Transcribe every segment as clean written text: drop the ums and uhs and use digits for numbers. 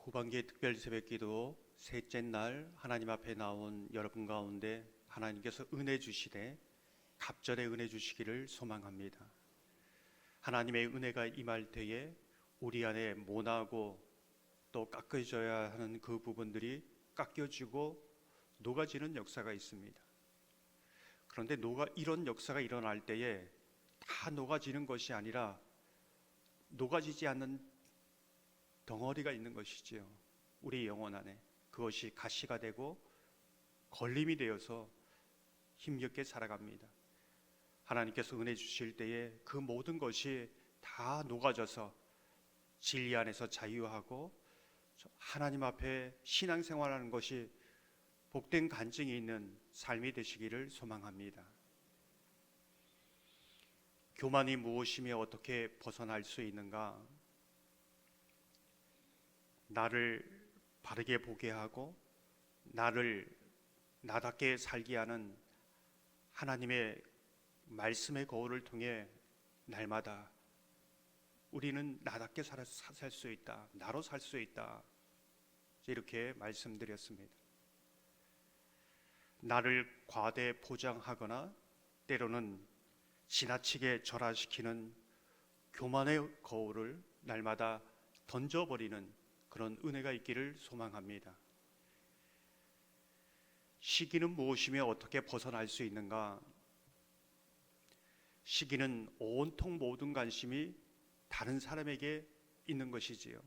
후반기의 특별 새벽기도 셋째 날 하나님 앞에 나온 여러분 가운데 하나님께서 은혜 주시되 갑절의 은혜 주시기를 소망합니다. 하나님의 은혜가 임할 때에 우리 안에 모나고 또 깎여져야 하는 그 부분들이 깎여지고 녹아지는 역사가 있습니다. 그런데 이런 역사가 일어날 때에 다 녹아지는 것이 아니라 녹아지지 않는 덩어리가 있는 것이지요. 우리 영혼 안에 그것이 가시가 되고 걸림이 되어서 힘겹게 살아갑니다. 하나님께서 은혜 주실 때에 그 모든 것이 다 녹아져서 진리 안에서 자유하고 하나님 앞에 신앙생활하는 것이 복된 간증이 있는 삶이 되시기를 소망합니다. 교만이 무엇이며 어떻게 벗어날 수 있는가? 나를 바르게 보게 하고 나를 나답게 살게 하는 하나님의 말씀의 거울을 통해 날마다 우리는 나답게 살 수 있다, 나로 살 수 있다, 이렇게 말씀드렸습니다. 나를 과대 포장하거나 때로는 지나치게 절하시키는 교만의 거울을 날마다 던져버리는 그런 은혜가 있기를 소망합니다. 시기는 무엇이며 어떻게 벗어날 수 있는가? 시기는 온통 모든 관심이 다른 사람에게 있는 것이지요.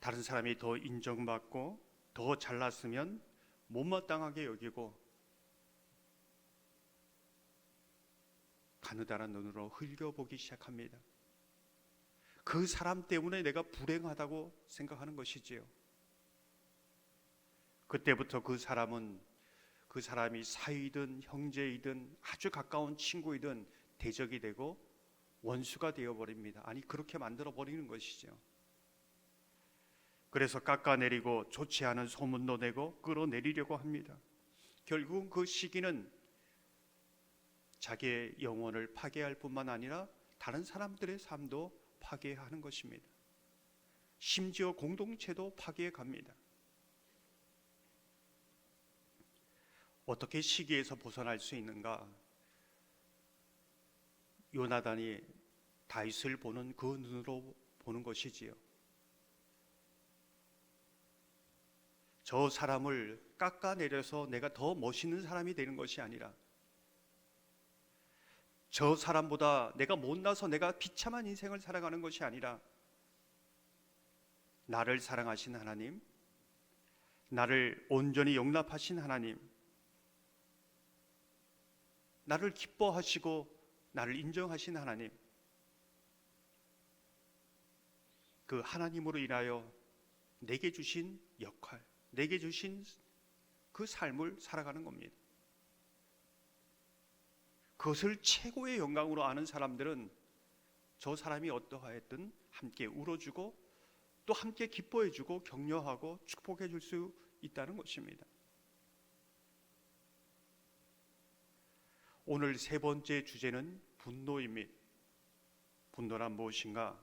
다른 사람이 더 인정받고 더 잘났으면 못마땅하게 여기고 가느다란 눈으로 흘겨보기 시작합니다. 그 사람 때문에 내가 불행하다고 생각하는 것이지요. 그때부터 그 사람이 사위든 형제이든 아주 가까운 친구이든 대적이 되고 원수가 되어버립니다. 아니, 그렇게 만들어버리는 것이죠. 그래서 깎아내리고 좋지 않은 소문도 내고 끌어내리려고 합니다. 결국 그 시기는 자기의 영혼을 파괴할 뿐만 아니라 다른 사람들의 삶도 파괴하는 것입니다. 심지어 공동체도 파괴해 갑니다. 어떻게 시기에서 벗어날 수 있는가? 요나단이 다윗을 보는 그 눈으로 보는 것이지요. 저 사람을 깎아내려서 내가 더 멋있는 사람이 되는 것이 아니라 저 사람보다 내가 못나서 내가 비참한 인생을 살아가는 것이 아니라 나를 사랑하신 하나님, 나를 온전히 용납하신 하나님, 나를 기뻐하시고 나를 인정하신 하나님, 그 하나님으로 인하여 내게 주신 역할, 내게 주신 그 삶을 살아가는 겁니다. 그것을 최고의 영광으로 아는 사람들은 저 사람이 어떠하였든 함께 울어주고 또 함께 기뻐해주고 격려하고 축복해줄 수 있다는 것입니다. 오늘 세 번째 주제는 분노입니다. 분노란 무엇인가?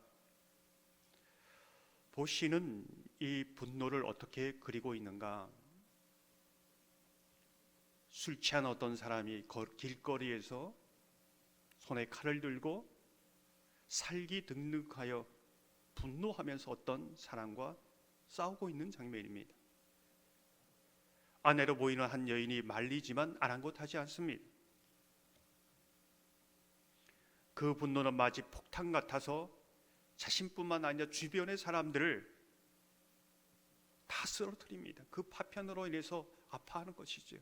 보시는 이 분노를 어떻게 그리고 있는가? 술 취한 어떤 사람이 길거리에서 손에 칼을 들고 살기등록하여 분노하면서 어떤 사람과 싸우고 있는 장면입니다. 아내로 보이는 한 여인이 말리지만 아랑곳하지 않습니다. 그 분노는 마치 폭탄 같아서 자신뿐만 아니라 주변의 사람들을 다 쓰러뜨립니다. 그 파편으로 인해서 아파하는 것이죠.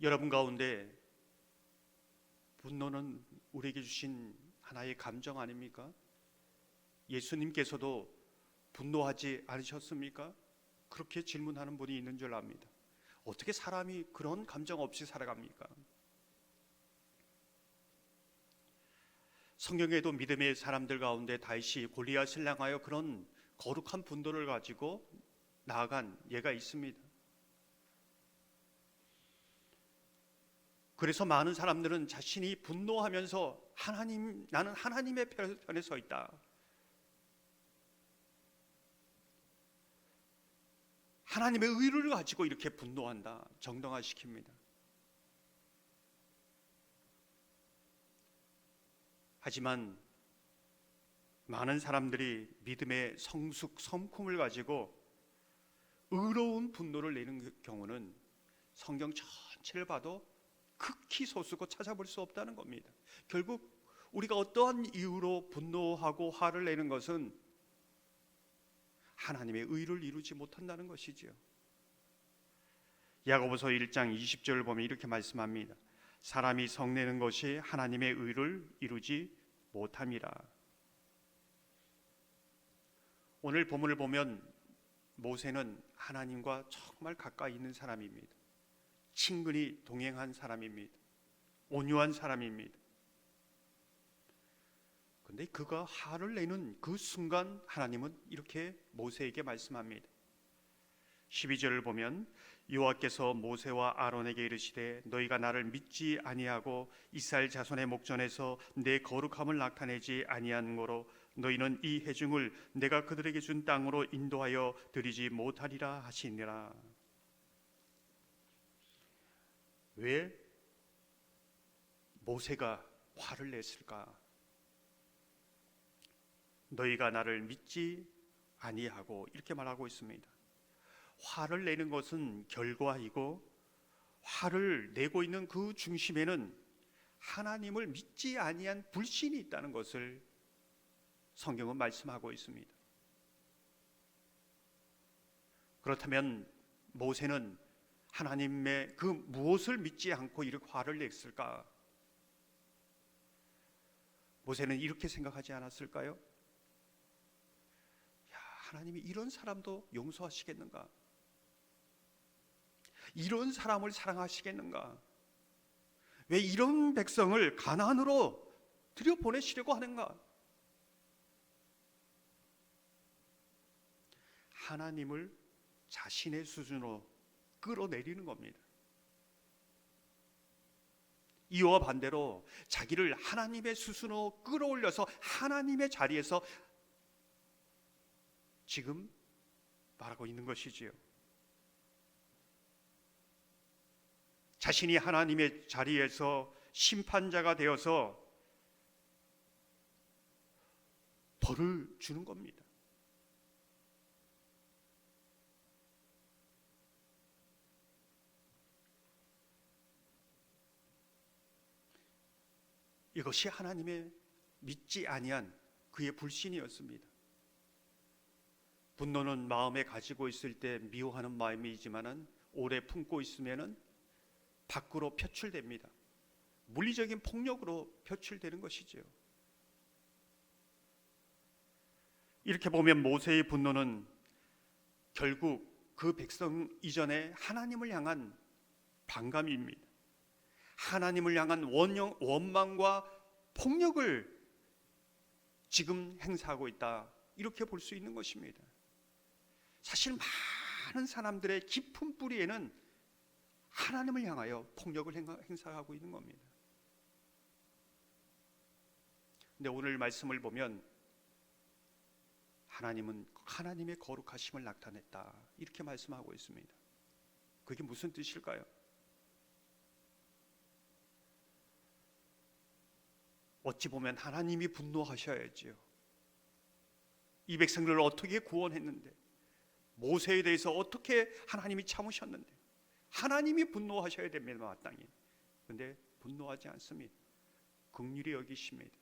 여러분 가운데 분노는 우리에게 주신 하나의 감정 아닙니까? 예수님께서도 분노하지 않으셨습니까? 그렇게 질문하는 분이 있는 줄 압니다. 어떻게 사람이 그런 감정 없이 살아갑니까? 성경에도 믿음의 사람들 가운데 다윗이 골리앗을 향하여 그런 거룩한 분노를 가지고 나아간 예가 있습니다. 그래서 많은 사람들은 자신이 분노하면서 나는 하나님의 편에 서 있다. 하나님의 의를 가지고 이렇게 분노한다. 정당화시킵니다. 하지만 많은 사람들이 믿음의 성숙 섬쿰을 가지고 의로운 분노를 내는 경우는 성경 전체를 봐도 극히 소수고 찾아볼 수 없다는 겁니다. 결국 우리가 어떠한 이유로 분노하고 화를 내는 것은 하나님의 의를 이루지 못한다는 것이지요. 야고보서 1장 20절을 보면 이렇게 말씀합니다. 사람이 성내는 것이 하나님의 의를 이루지 못함이라. 오늘 본문을 보면 모세는 하나님과 정말 가까이 있는 사람입니다. 친근히 동행한 사람입니다. 온유한 사람입니다. 그런데 그가 화를 내는 그 순간 하나님은 이렇게 모세에게 말씀합니다. 12절을 보면 여호와께서 모세와 아론에게 이르시되 너희가 나를 믿지 아니하고 이스라엘 자손의 목전에서 내 거룩함을 나타내지 아니한 고로 너희는 이 회중을 내가 그들에게 준 땅으로 인도하여 드리지 못하리라 하시니라. 왜 모세가 화를 냈을까? 너희가 나를 믿지 아니하고 이렇게 말하고 있습니다. 화를 내는 것은 결과이고 화를 내고 있는 그 중심에는 하나님을 믿지 아니한 불신이 있다는 것을 성경은 말씀하고 있습니다. 그렇다면 모세는 하나님의 그 무엇을 믿지 않고 이렇게 화를 냈을까? 모세는 이렇게 생각하지 않았을까요? 하나님이 이런 사람도 용서하시겠는가? 이런 사람을 사랑하시겠는가? 왜 이런 백성을 가나안으로 들여보내시려고 하는가? 하나님을 자신의 수준으로 끌어내리는 겁니다. 이와 반대로 자기를 하나님의 수준으로 끌어올려서 하나님의 자리에서 지금 말하고 있는 것이지요. 자신이 하나님의 자리에서 심판자가 되어서 벌을 주는 겁니다. 이것이 하나님의 믿지 아니한 그의 불신이었습니다. 분노는 마음에 가지고 있을 때 미워하는 마음이지만은 오래 품고 있으면은 밖으로 표출됩니다. 물리적인 폭력으로 표출되는 것이죠. 이렇게 보면 모세의 분노는 결국 그 백성 이전에 하나님을 향한 반감입니다. 하나님을 향한 원망과 폭력을 지금 행사하고 있다, 이렇게 볼 수 있는 것입니다. 사실 많은 사람들의 깊은 뿌리에는 하나님을 향하여 폭력을 행사하고 있는 겁니다. 근데 오늘 말씀을 보면 하나님은 하나님의 거룩하심을 나타냈다, 이렇게 말씀하고 있습니다. 그게 무슨 뜻일까요? 어찌 보면 하나님이 분노하셔야지요. 이 백성들을 어떻게 구원했는데, 모세에 대해서 어떻게 하나님이 참으셨는데, 하나님이 분노하셔야 됩니다, 마땅히. 그런데 분노하지 않습니다. 긍휼히 여기십니다.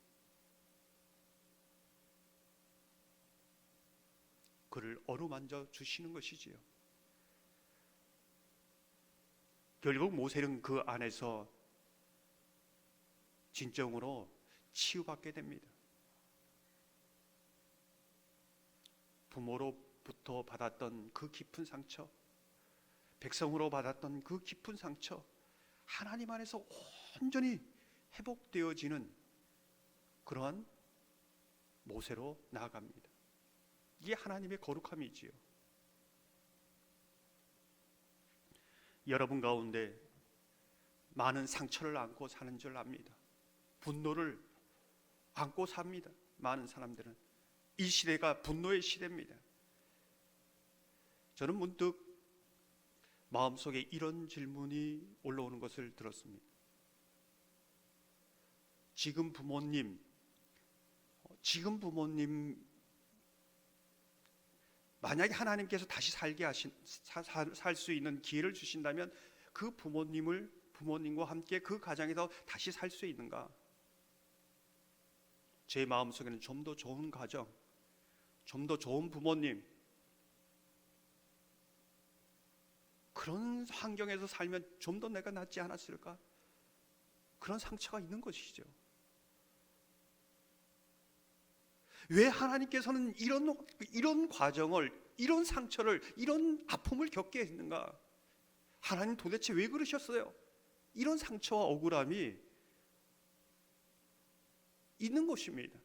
그를 어루만져 주시는 것이지요. 결국 모세는 그 안에서 진정으로 치유받게 됩니다. 부모로부터 받았던 그 깊은 상처, 백성으로 받았던 그 깊은 상처, 하나님 안에서 온전히 회복되어지는 그러한 모세로 나아갑니다. 이게 하나님의 거룩함이지요. 여러분 가운데 많은 상처를 안고 사는 줄 압니다. 분노를 안고 삽니다. 많은 사람들은 이 시대가 분노의 시대입니다. 저는 문득 마음속에 이런 질문이 올라오는 것을 들었습니다. 지금 부모님 만약에 하나님께서 다시 살게 살 수 있는 기회를 주신다면 그 부모님과 함께 그 가정에서 다시 살 수 있는가? 제 마음속에는 좀 더 좋은 가정, 좀 더 좋은 부모님, 그런 환경에서 살면 좀 더 내가 낫지 않았을까? 그런 상처가 있는 것이죠. 왜 하나님께서는 이런 과정을, 이런 상처를, 이런 아픔을 겪게 했는가? 하나님 도대체 왜 그러셨어요? 이런 상처와 억울함이 있는 것입니다.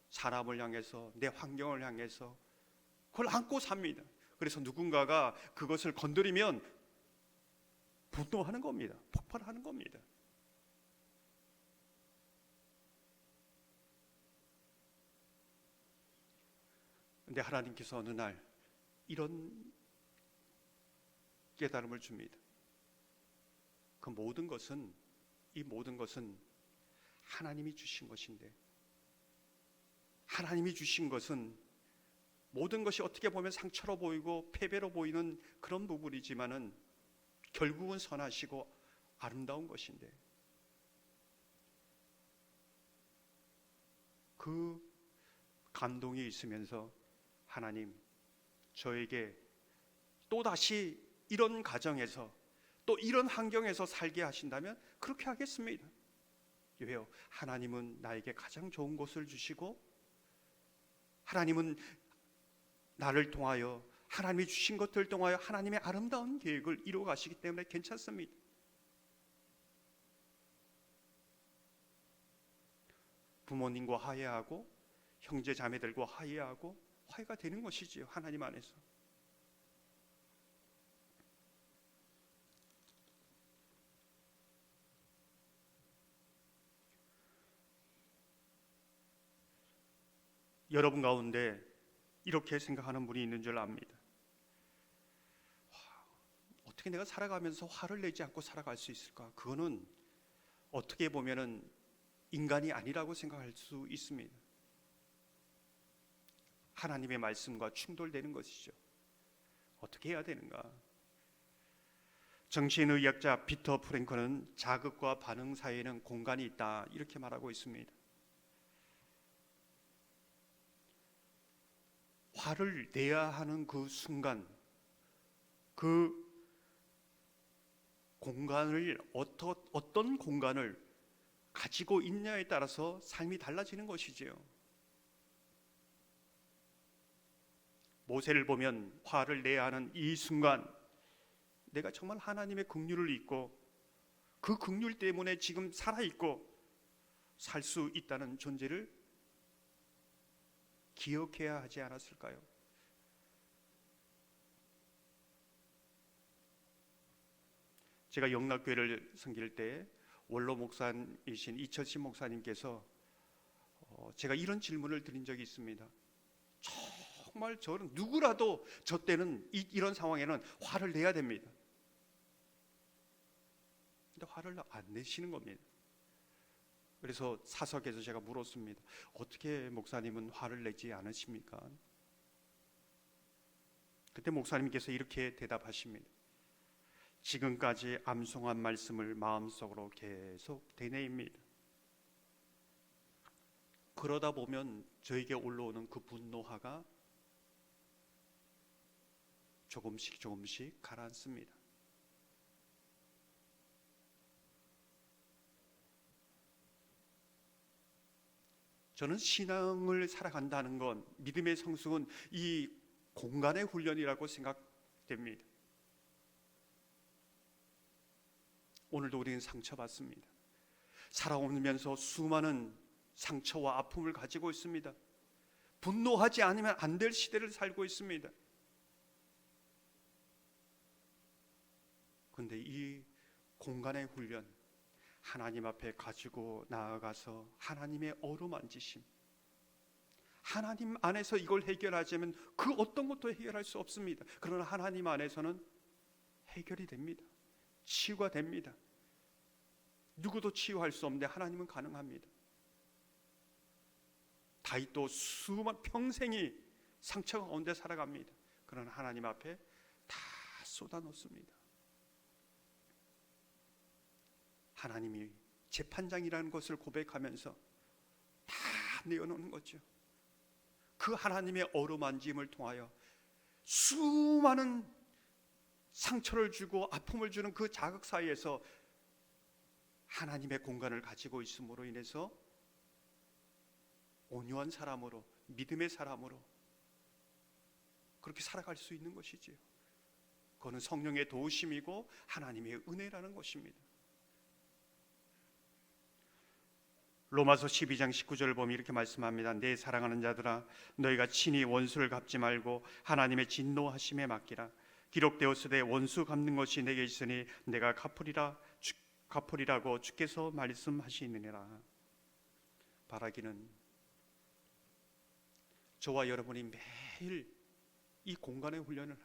사람을 향해서, 내 환경을 향해서 그걸 안고 삽니다. 그래서 누군가가 그것을 건드리면 분노하는 겁니다. 폭발하는 겁니다. 근데 하나님께서 어느 날 이런 깨달음을 줍니다. 이 모든 것은 하나님이 주신 것인데, 하나님이 주신 것은 모든 것이 어떻게 보면 상처로 보이고 패배로 보이는 그런 부분이지만은 결국은 선하시고 아름다운 것인데, 그 감동이 있으면서 하나님, 저에게 또다시 이런 가정에서 또 이런 환경에서 살게 하신다면 그렇게 하겠습니다. 왜요? 하나님은 나에게 가장 좋은 것을 주시고, 하나님은 나를 통하여, 하나님이 주신 것들을 통하여 하나님의 아름다운 계획을 이루어 가시기 때문에 괜찮습니다. 부모님과 화해하고 형제 자매들과 화해하고 화해가 되는 것이지요. 하나님 안에서. 여러분 가운데 이렇게 생각하는 분이 있는 줄 압니다. 어떻게 내가 살아가면서 화를 내지 않고 살아갈 수 있을까? 그거는 어떻게 보면은 인간이 아니라고 생각할 수 있습니다. 하나님의 말씀과 충돌되는 것이죠. 어떻게 해야 되는가? 정신의학자 비터 프랭클은 자극과 반응 사이에는 공간이 있다, 이렇게 말하고 있습니다. 화를 내야 하는 그 순간, 그 공간을 어떤 공간을 가지고 있냐에 따라서 삶이 달라지는 것이지요. 모세를 보면 화를 내야 하는 이 순간, 내가 정말 하나님의 긍휼을 잊고 그 긍휼 때문에 지금 살아있고 살 수 있다는 존재를 기억해야 하지 않았을까요? 제가 영락교회를 섬길 때 원로 목사이신 이철신 목사님께서 제가 이런 질문을 드린 적이 있습니다. 정말 저는 누구라도 저 때는 이런 상황에는 화를 내야 됩니다. 근데 화를 안 내시는 겁니다. 그래서 사석에서 제가 물었습니다. 어떻게 목사님은 화를 내지 않으십니까? 그때 목사님께서 이렇게 대답하십니다. 지금까지 암송한 말씀을 마음속으로 계속 되뇌입니다. 그러다 보면 저에게 올라오는 그 분노화가 조금씩 가라앉습니다. 저는 신앙을 살아간다는 건, 믿음의 성숙은 이 공간의 훈련이라고 생각됩니다. 오늘도 우리는 상처받습니다. 살아오면서 수많은 상처와 아픔을 가지고 있습니다. 분노하지 않으면 안 될 시대를 살고 있습니다. 그런데 이 공간의 훈련, 하나님 앞에 가지고 나아가서 하나님의 어루만지심, 하나님 안에서 이걸 해결하자면 그 어떤 것도 해결할 수 없습니다. 그러나 하나님 안에서는 해결이 됩니다. 치유가 됩니다. 누구도 치유할 수 없는데 하나님은 가능합니다. 다윗도 수만 평생이 상처 가운데 살아갑니다. 그러나 하나님 앞에 다 쏟아놓습니다. 하나님이 재판장이라는 것을 고백하면서 다 내어놓는 거죠. 그 하나님의 어루만짐을 통하여 수많은 상처를 주고 아픔을 주는 그 자극 사이에서 하나님의 공간을 가지고 있음으로 인해서 온유한 사람으로, 믿음의 사람으로 그렇게 살아갈 수 있는 것이지요. 그거는 성령의 도우심이고 하나님의 은혜라는 것입니다. 로마서 12장 19절을 보면 이렇게 말씀합니다. 내 사랑하는 자들아, 너희가 친히 원수를 갚지 말고 하나님의 진노하심에 맡기라. 기록되었으되 원수 갚는 것이 내게 있으니 내가 갚으리라고 주께서 말씀하시느니라. 바라기는 저와 여러분이 매일 이 공간의 훈련을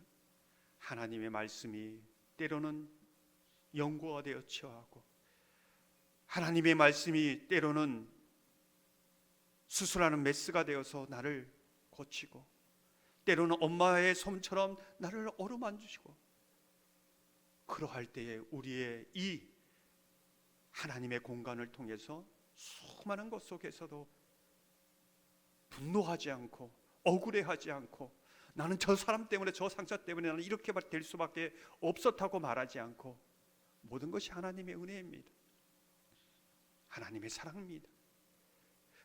하나님의 말씀이 때로는 연고가 되어 치어하고 하나님의 말씀이 때로는 수술하는 메스가 되어서 나를 고치고 때로는 엄마의 손처럼 나를 어루만지시고 그러할 때에 우리의 이 하나님의 공간을 통해서 수많은 것 속에서도 분노하지 않고 억울해하지 않고 나는 저 사람 때문에 저 상처 때문에 나는 이렇게 될 수밖에 없었다고 말하지 않고 모든 것이 하나님의 은혜입니다. 하나님의 사랑입니다.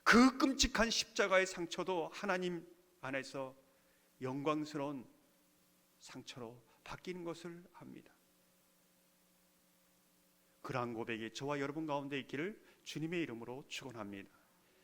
그 끔찍한 십자가의 상처도 하나님 안에서 영광스러운 상처로 바뀌는 것을 압니다. 그러한 고백이 저와 여러분 가운데 있기를 주님의 이름으로 축원합니다.